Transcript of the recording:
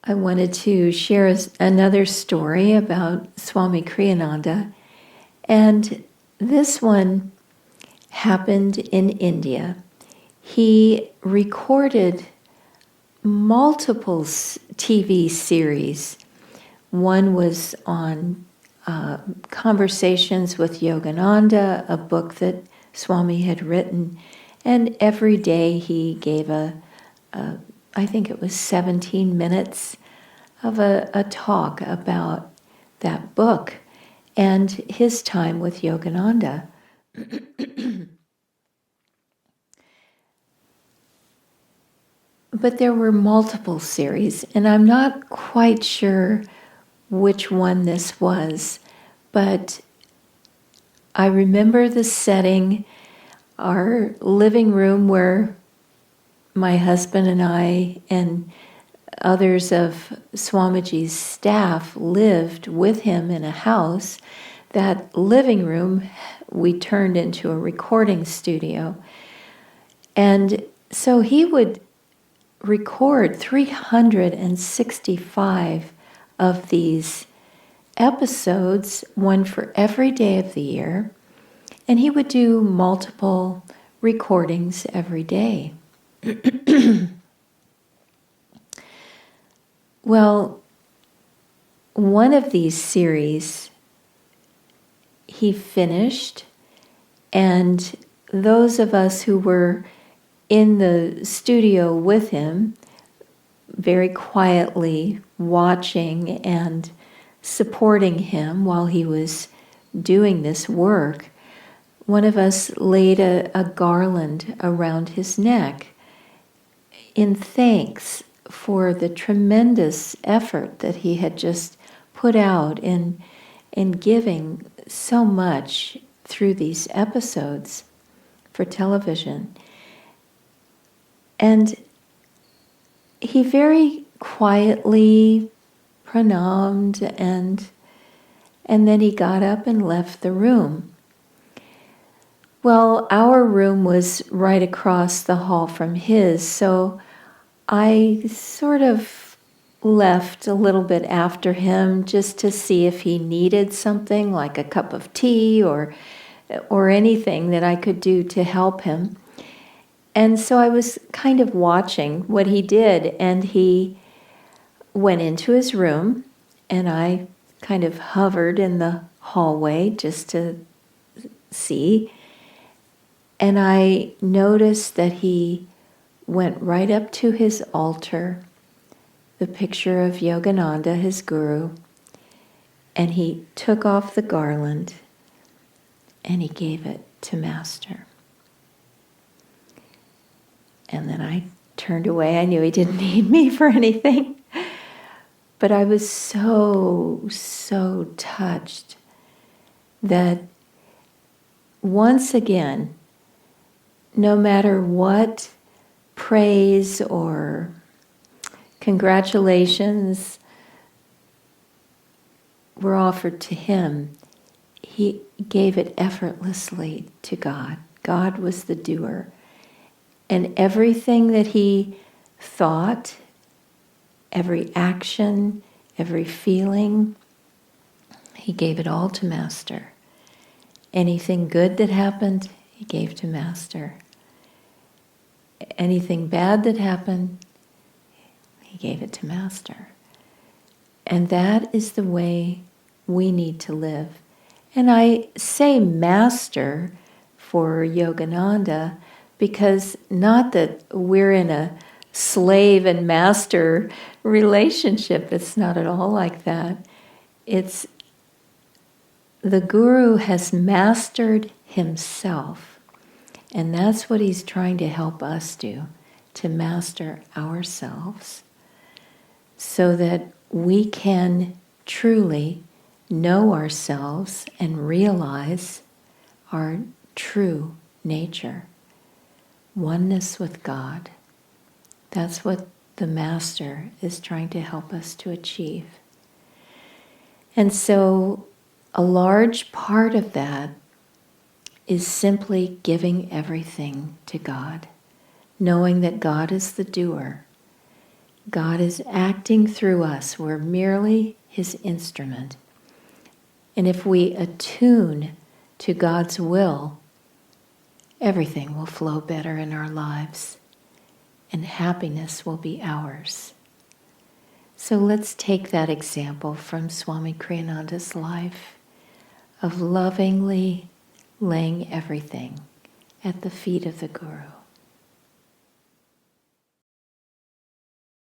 I wanted to share another story about Swami Kriyananda. And this one happened in India. He recorded multiple TV series. One was on Conversations with Yogananda, a book that Swami had written. And every day he gave I think it was 17 minutes of a talk about that book and his time with Yogananda. But there were multiple series, and I'm not quite sure which one this was, but I remember the setting, our living room where my husband and I and others of Swamiji's staff lived with him in a house. That living room we turned into a recording studio. And so he would record 365 of these episodes, one for every day of the year, and he would do multiple recordings every day. Well, one of these series he finished, and those of us who were in the studio with him, very quietly watching and supporting him while he was doing this work, one of us laid a garland around his neck in thanks for the tremendous effort that he had just put out in giving so much through these episodes for television. And he very quietly pranamed and then he got up and left the room. Well, our room was right across the hall from his, so I sort of left a little bit after him just to see if he needed something like a cup of tea or anything that I could do to help him. And so I was kind of watching what he did, and he went into his room, and I kind of hovered in the hallway just to see. And I noticed that he went right up to his altar, the picture of Yogananda, his guru, and he took off the garland and he gave it to Master. And then I turned away. I knew he didn't need me for anything. But I was so touched that once again, no matter what praise or congratulations were offered to him, he gave it effortlessly to God. God was the doer. And everything that he thought, every action, every feeling, he gave it all to Master. Anything good that happened, he gave to Master. Anything bad that happened, he gave it to Master. And that is the way we need to live. And I say Master for Yogananda because not that we're in a slave and master relationship. It's not at all like that. It's the Guru has mastered himself. And that's what he's trying to help us do, to master ourselves so that we can truly know ourselves and realize our true nature, oneness with God. That's what the Master is trying to help us to achieve. And so a large part of that is simply giving everything to God, knowing that God is the doer, God is acting through us. We're merely His instrument. And if we attune to God's will, everything will flow better in our lives, and happiness will be ours. So let's take that example from Swami Kriyananda's life of lovingly laying everything at the feet of the Guru.